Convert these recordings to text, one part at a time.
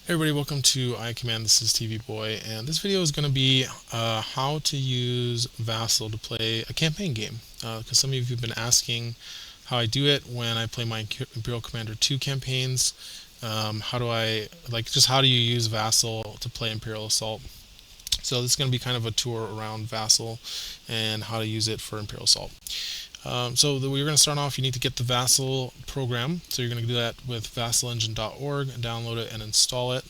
Hey everybody, welcome to iCommand. This is TV Boy, and this video is going to be how to use Vassal to play a campaign game. Because some of you have been asking how I do it when I play my Imperial Commander 2 campaigns. How do I, just how do you use Vassal to play Imperial Assault? So this is going to be kind of a tour around Vassal and how to use it for Imperial Assault. We're going to start off, you need to get the Vassal program. So you're going to do that with vassalengine.org, download it and install it.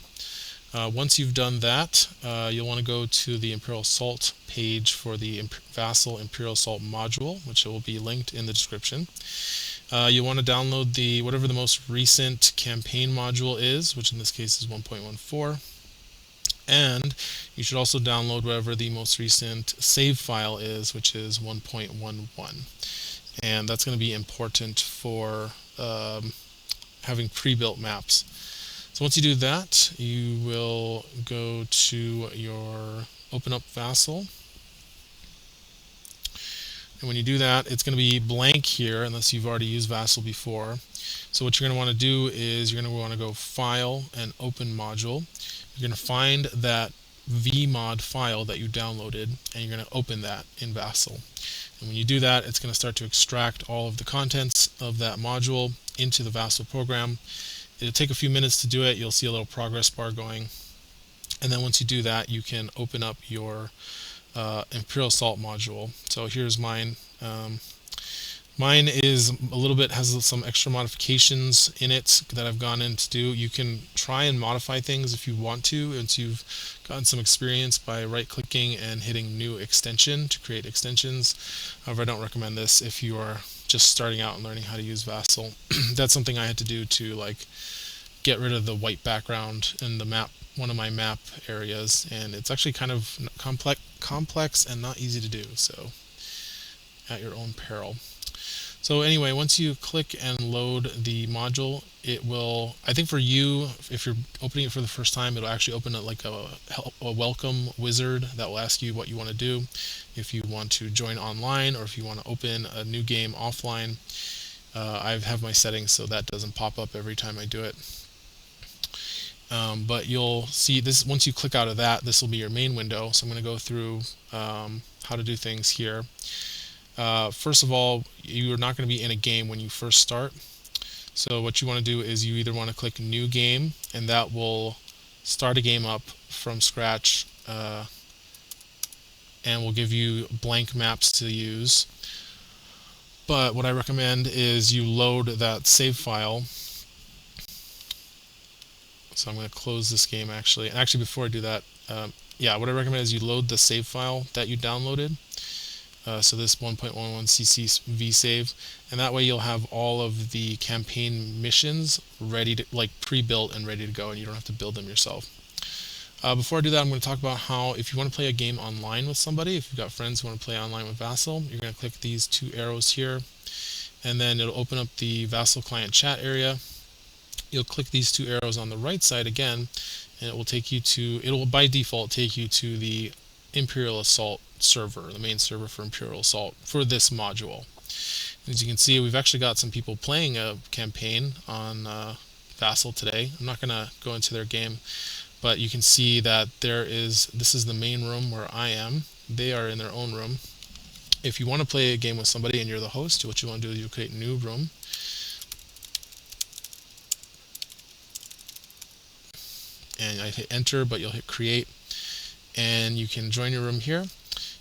Once you've done that, you'll want to go to the Imperial Assault page for the Vassal Imperial Assault module, which will be linked in the description. You'll want to download whatever the most recent campaign module is, which in this case is 1.14. And you should also download whatever the most recent save file is, which is 1.11. And that's going to be important for having pre-built maps. So once you do that, you will go to your open up Vassal. And when you do that, it's going to be blank here unless you've already used Vassal before. So what you're going to want to do is you're going to want to go File and Open Module. You're going to find that vmod file that you downloaded, and you're going to open that in Vassal. And when you do that, it's going to start to extract all of the contents of that module into the Vassal program. It'll take a few minutes to do it. You'll see a little progress bar going. And then once you do that, you can open up your Imperial Assault module. So here's mine. Mine is a little bit, has some extra modifications in it that I've gone in to do. You can try and modify things if you want to, once you've gotten some experience by right-clicking and hitting New Extension to create extensions. However, I don't recommend this if you are just starting out and learning how to use Vassal. That's something I had to do to get rid of the white background in the map, one of my map areas, and it's actually kind of complex and not easy to do, so at your own peril. So anyway, once you click and load the module, it will, I think for you, if you're opening it for the first time, it'll actually open like a welcome wizard that will ask you what you want to do. If you want to join online or if you want to open a new game offline. I have my settings so that doesn't pop up every time I do it. But you'll see this, once you click out of that, this will be your main window. So I'm going to go through how to do things here. First of all, you're not going to be in a game when you first start. So what you want to do is you either want to click New Game, and that will start a game up from scratch and will give you blank maps to use. But what I recommend is you load that save file. So I'm going to close this game actually. And actually before I do that, what I recommend is you load the save file that you downloaded. So this 1.11cc vsave, and that way you'll have all of the campaign missions ready to, pre-built and ready to go, and you don't have to build them yourself. Before I do that, I'm going to talk about how if you want to play a game online with somebody, if you've got friends who want to play online with Vassal, you're going to click these two arrows here, and then it'll open up the Vassal client chat area. You'll click these two arrows on the right side again, and it will take you to, it will by default take you to the Imperial Assault server, the main server for Imperial Assault for this module. As you can see, we've actually got some people playing a campaign on Vassal today. I'm not going to go into their game, but you can see that this is the main room where I am. They are in their own room. If you want to play a game with somebody and you're the host, what you want to do is you create a new room. And I hit enter, but you'll hit create, and you can join your room here.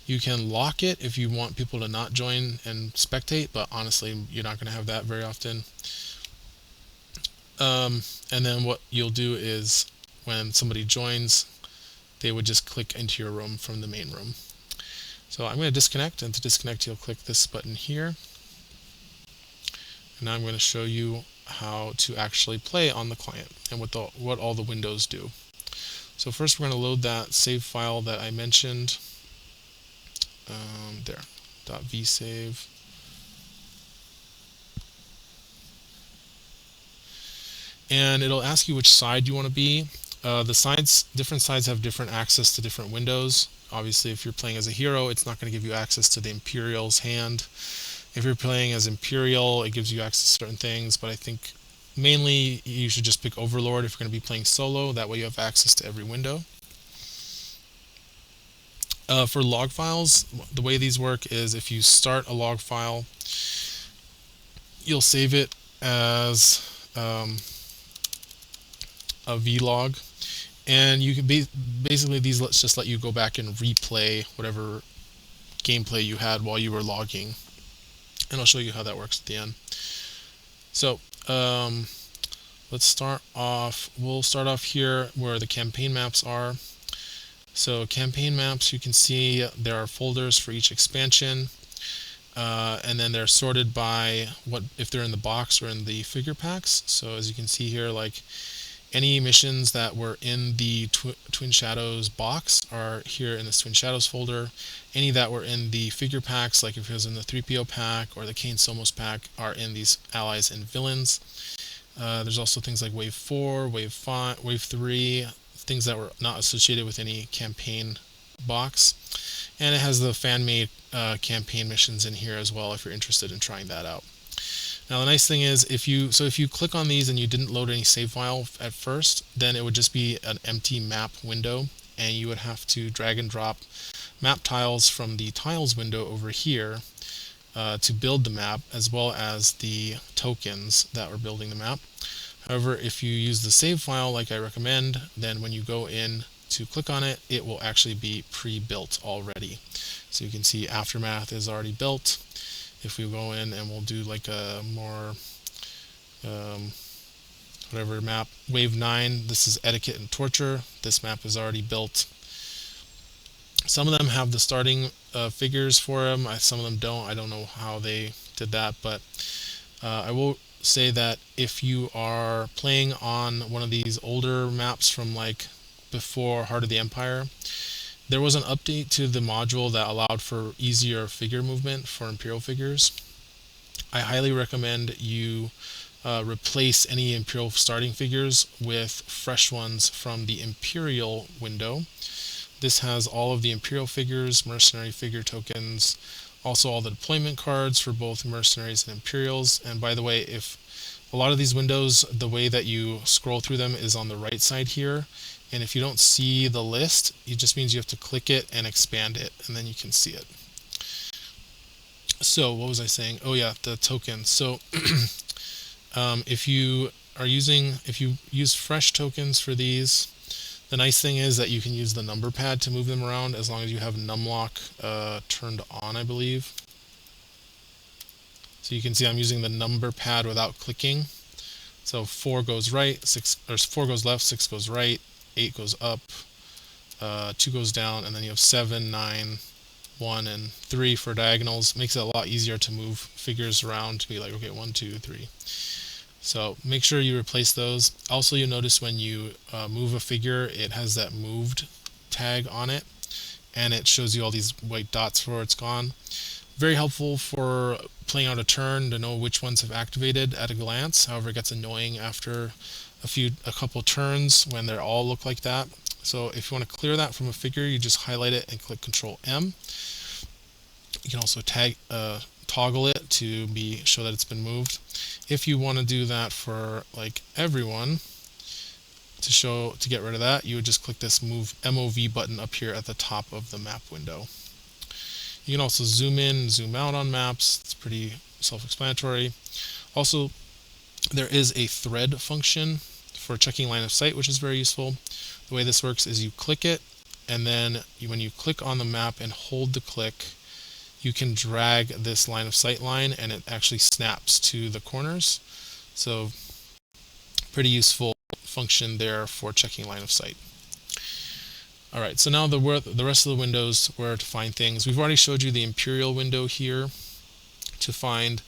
You can lock it if you want people to not join and spectate, but honestly, you're not going to have that very often. And then what you'll do is when somebody joins, they would just click into your room from the main room. So I'm going to disconnect, and to disconnect, you'll click this button here. And now I'm going to show you how to actually play on the client and what all the windows do. So first we're going to load that save file that I mentioned. There, .vsave. And it'll ask you which side you want to be. Different sides have different access to different windows. Obviously, if you're playing as a hero, it's not going to give you access to the Imperial's hand. If you're playing as Imperial, it gives you access to certain things, but I think Mainly, you should just pick Overlord if you're going to be playing solo. That way you have access to every window. For log files, the way these work is if you start a log file, you'll save it as a vlog, and you can basically these let's just let you go back and replay whatever gameplay you had while you were logging, and I'll show you how that works at the end. So let's start off. We'll start off here where the campaign maps are. So campaign maps, you can see there are folders for each expansion, and then they're sorted by if they're in the box or in the figure packs. So as you can see here, like any missions that were in the Twin Shadows box are here in this Twin Shadows folder. Any that were in the figure packs, like if it was in the 3PO pack or the Kane Somos pack, are in these allies and villains. There's also things like Wave 4, Wave 5, Wave 3, things that were not associated with any campaign box. And it has the fan-made campaign missions in here as well if you're interested in trying that out. Now the nice thing is if you click on these and you didn't load any save file at first, then it would just be an empty map window, and you would have to drag and drop map tiles from the tiles window over here to build the map, as well as the tokens that were building the map. However, if you use the save file like I recommend, then when you go in to click on it, it will actually be pre-built already. So you can see Aftermath is already built. If we go in and we'll do like a more whatever map, Wave 9, this is Etiquette and Torture. This map is already built. Some of them have the starting figures for them. Some of them don't. I don't know how they did that, but I will say that if you are playing on one of these older maps from like before Heart of the Empire, there was an update to the module that allowed for easier figure movement for Imperial figures. I highly recommend you replace any Imperial starting figures with fresh ones from the Imperial window. This has all of the Imperial figures, mercenary figure tokens, also all the deployment cards for both mercenaries and Imperials. And by the way, if a lot of these windows, the way that you scroll through them is on the right side here, and if you don't see the list, it just means you have to click it and expand it, and then you can see it. So what was I saying? Oh yeah, the tokens. So if you use fresh tokens for these, the nice thing is that you can use the number pad to move them around as long as you have numlock turned on, I believe. So you can see I'm using the number pad without clicking. So 4 goes right, 4 goes left, 6 goes right, 8 goes up, 2 goes down, and then you have 7, 9, 1, and 3 for diagonals. Makes it a lot easier to move figures around to be like, okay, 1, 2, 3. So make sure you replace those. Also, you'll notice when you move a figure, it has that moved tag on it, and it shows you all these white dots for where it's gone. Very helpful for playing out a turn to know which ones have activated at a glance. However, it gets annoying after a couple turns when they all look like that. So if you want to clear that from a figure, you just highlight it and click Control M. You can also toggle it to show that it's been moved. If you want to do that for like everyone, to get rid of that, you would just click this Move MOV button up here at the top of the map window. You can also zoom in, zoom out on maps. It's pretty self-explanatory. Also, there is a thread function for checking line of sight, which is very useful. The way this works is you click it, and then when you click on the map and hold the click, you can drag this line of sight line, and it actually snaps to the corners. So pretty useful function there for checking line of sight. Alright, so now the rest of the windows where to find things. We've already showed you the Imperial window here to find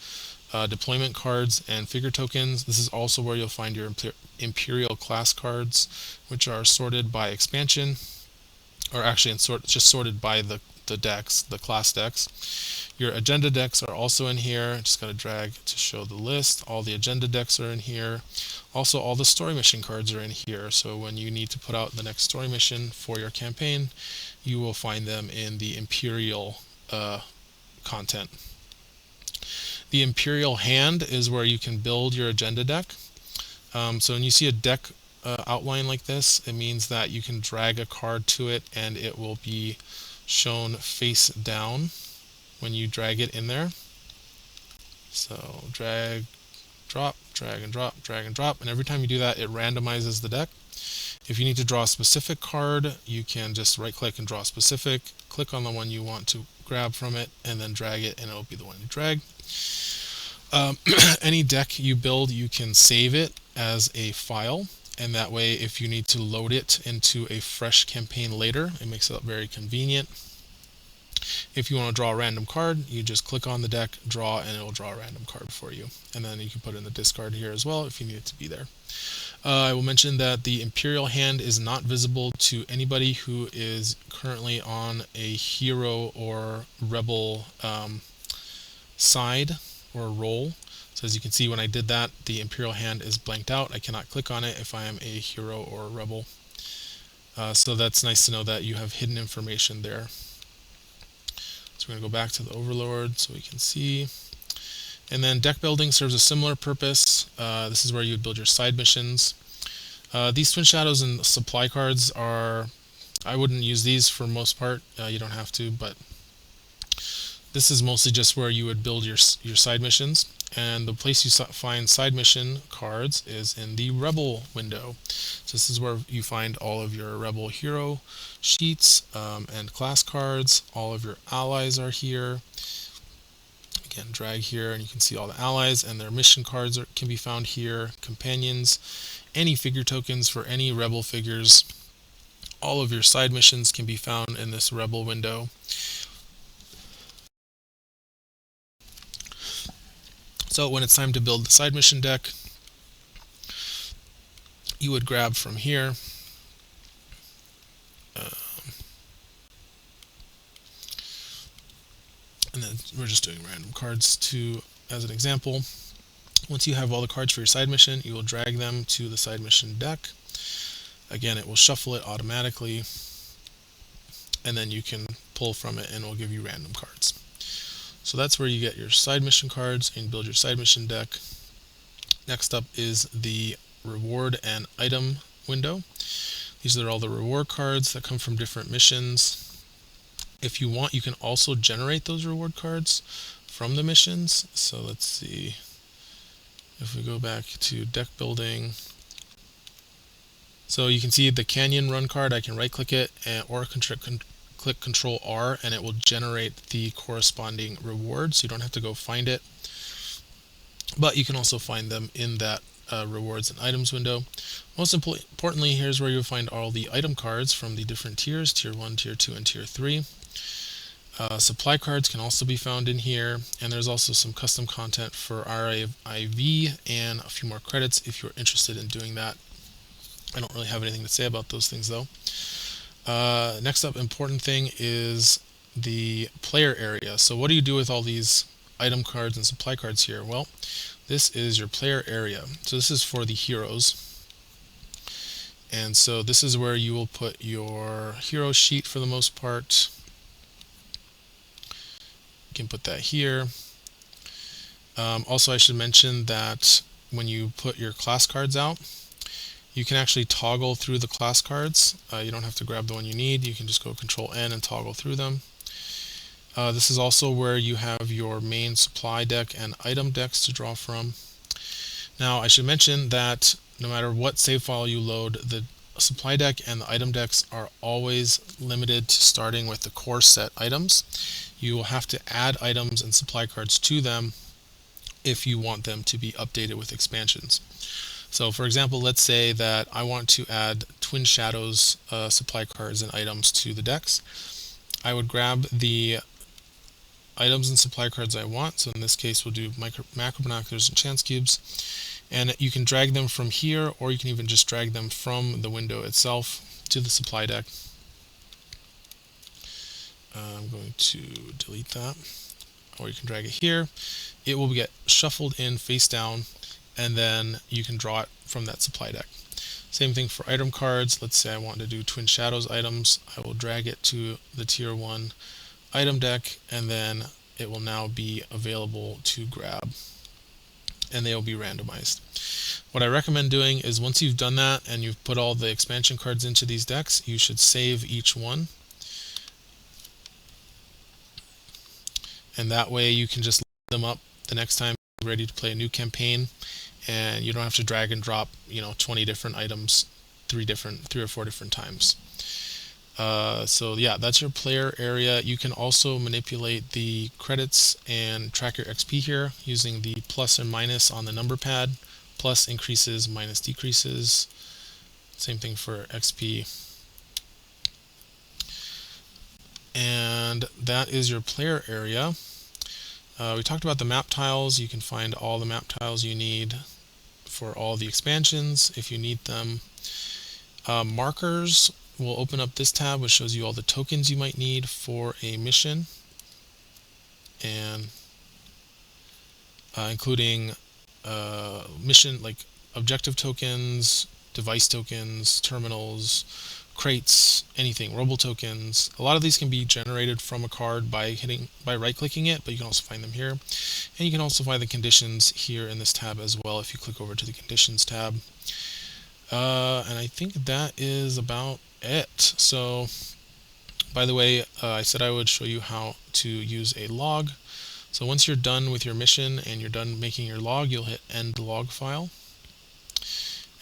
deployment cards and figure tokens. This is also where you'll find your Imperial class cards, which are sorted by expansion, or actually just sorted by the decks, the class decks. Your agenda decks are also in here. Just got to drag to show the list. All the agenda decks are in here. Also, all the story mission cards are in here. So when you need to put out the next story mission for your campaign, you will find them in the Imperial content. The Imperial hand is where you can build your agenda deck. So when you see a deck outline like this, it means that you can drag a card to it and it will be shown face down when you drag it in there. So drag, drop, drag and drop, drag and drop, and every time you do that, it randomizes the deck. If you need to draw a specific card, you can just right click and draw specific, click on the one you want to grab from it, and then drag it, and it'll be the one you drag. Any deck you build, you can save it as a file, and that way if you need to load it into a fresh campaign later, it makes it very convenient. If you want to draw a random card, you just click on the deck, draw, and it'll draw a random card for you. And then you can put in the discard here as well if you need it to be there. I will mention that the Imperial hand is not visible to anybody who is currently on a hero or rebel side or role. So as you can see, when I did that, the Imperial hand is blanked out. I cannot click on it if I am a hero or a rebel. So that's nice to know that you have hidden information there. So we're going to go back to the Overlord so we can see. And then deck building serves a similar purpose. This is where you would build your side missions. These Twin Shadows and supply cards are, I wouldn't use these for most part. You don't have to, but this is mostly just where you would build your side missions. And the place you find side mission cards is in the Rebel window. So this is where you find all of your Rebel hero sheets and class cards. All of your allies are here. Again, drag here and you can see all the allies, and their mission cards can be found here. Companions, any figure tokens for any Rebel figures. All of your side missions can be found in this Rebel window. So when it's time to build the side mission deck, you would grab from here. And then we're just doing random cards as an example. Once you have all the cards for your side mission, you will drag them to the side mission deck. Again, it will shuffle it automatically, and then you can pull from it and it will give you random cards. So that's where you get your side mission cards and build your side mission deck. Next up is the reward and item window. These are all the reward cards that come from different missions. If you want, you can also generate those reward cards from the missions. So let's see. If we go back to deck building, so you can see the Canyon Run card. I can right click it or click Control R and it will generate the corresponding reward, so you don't have to go find it, but you can also find them in that rewards and items window. Most importantly, here's where you'll find all the item cards from the different tiers: tier 1, tier 2, and tier 3. Supply cards can also be found in here, and there's also some custom content for RIV and a few more credits if you're interested in doing that. I don't really have anything to say about those things though. Next up, important thing is the player area. So what do you do with all these item cards and supply cards here? Well, this is your player area. So this is for the heroes. And so this is where you will put your hero sheet for the most part. You can put that here. Also, I should mention that when you put your class cards out, you can actually toggle through the class cards. You don't have to grab the one you need. You can just go Control N and toggle through them. This is also where you have your main supply deck and item decks to draw from. Now, I should mention that no matter what save file you load, the supply deck and the item decks are always limited to starting with the core set items. You will have to add items and supply cards to them if you want them to be updated with expansions. So for example, let's say that I want to add Twin Shadows supply cards and items to the decks. I would grab the items and supply cards I want. So in this case, we'll do macro binoculars and chance cubes. And you can drag them from here, or you can even just drag them from the window itself to the supply deck. I'm going to delete that. Or you can drag it here. It will get shuffled in face down, and then you can draw it from that supply deck. Same thing for item cards. Let's say I want to do Twin Shadows items. I will drag it to the tier 1 item deck, and then it will now be available to grab. and they will be randomized. What I recommend doing is once you've done that and you've put all the expansion cards into these decks, you should save each one. And that way you can just load them up the next time you're ready to play a new campaign, and you don't have to drag and drop 20 different items three or four different times. So yeah, that's your player area. You can also manipulate the credits and track your XP here using the plus and minus on the number pad. Plus increases, minus decreases. Same thing for XP. And that is your player area. We talked about the map tiles. You can find all the map tiles you need for all the expansions if you need them. Markers will open up this tab, which shows you all the tokens you might need for a mission, and including mission like objective tokens, device tokens, terminals, crates, anything, robo tokens. A lot of these can be generated from a card by right-clicking it, but you can also find them here. And you can also find the conditions here in this tab as well if you click over to the conditions tab. And I think that is about it. So, by the way, I said I would show you how to use a log. So once you're done with your mission and you're done making your log, you'll hit end log file.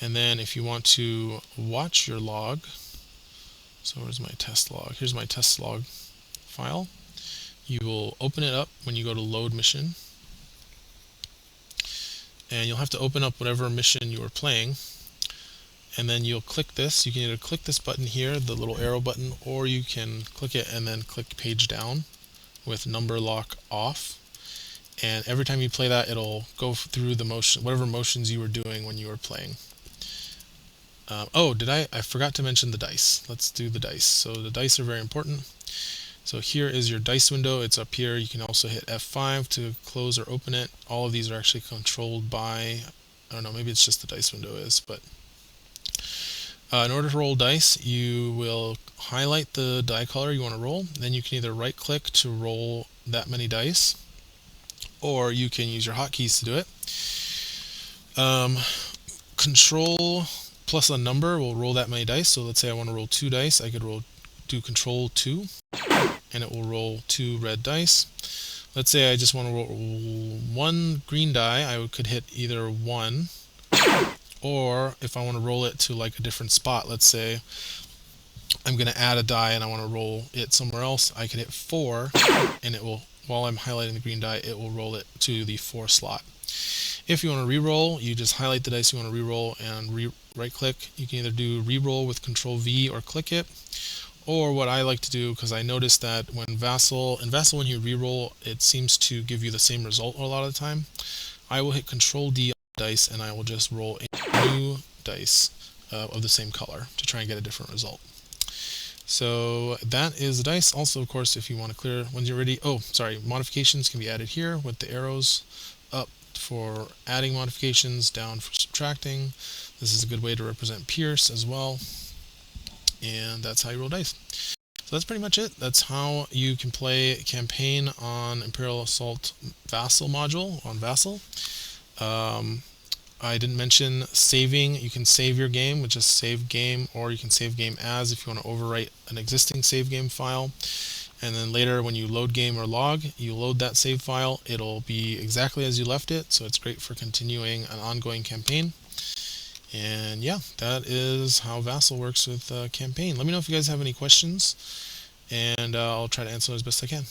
And then if you want to watch your log, so where's my test log? Here's my test log file. You will open it up when you go to load mission. And you'll have to open up whatever mission you are playing. And then you'll click this. You can either click this button here, the little arrow button, or you can click it and then click page down with number lock off. And every time you play that, it'll go through the motion, whatever motions you were doing when you were playing. I forgot to mention the dice. Let's do the dice. So the dice are very important. So here is your dice window. It's up here. You can also hit F5 to close or open it. All of these are actually controlled by, I don't know, maybe it's just the dice window is, but in order to roll dice, you will highlight the die color you want to roll. Then you can either right click to roll that many dice, or you can use your hotkeys to do it. Control plus a number will roll that many dice. So let's say I want to roll 2 dice. I could do control 2, and it will roll 2 red dice. Let's say I just want to roll 1 green die. I could hit either 1, or if I want to roll it to like a different spot, let's say I'm going to add a die and I want to roll it somewhere else, I could hit 4, and it will, while I'm highlighting the green die, it will roll it to the 4 slot. If you want to re-roll, you just highlight the dice you want to re-roll and right-click. You can either do re-roll with Control V or click it, or what I like to do, because I noticed that when Vassal when you re-roll, it seems to give you the same result a lot of the time. I will hit Control D on the dice and I will just roll a new dice of the same color to try and get a different result. So that is the dice. Also, of course, if you want to clear when you're ready, modifications can be added here with the arrows up for adding modifications, down for subtracting. This is a good way to represent Pierce as well. And that's how you roll dice. So that's pretty much it. That's how you can play campaign on Imperial Assault Vassal module on Vassal. I didn't mention saving. You can save your game with just save game, or you can save game as if you want to overwrite an existing save game file. And then later when you load game or log, you load that save file. It'll be exactly as you left it, so it's great for continuing an ongoing campaign. And yeah, that is how Vassal works with campaign. Let me know if you guys have any questions, and I'll try to answer them as best I can.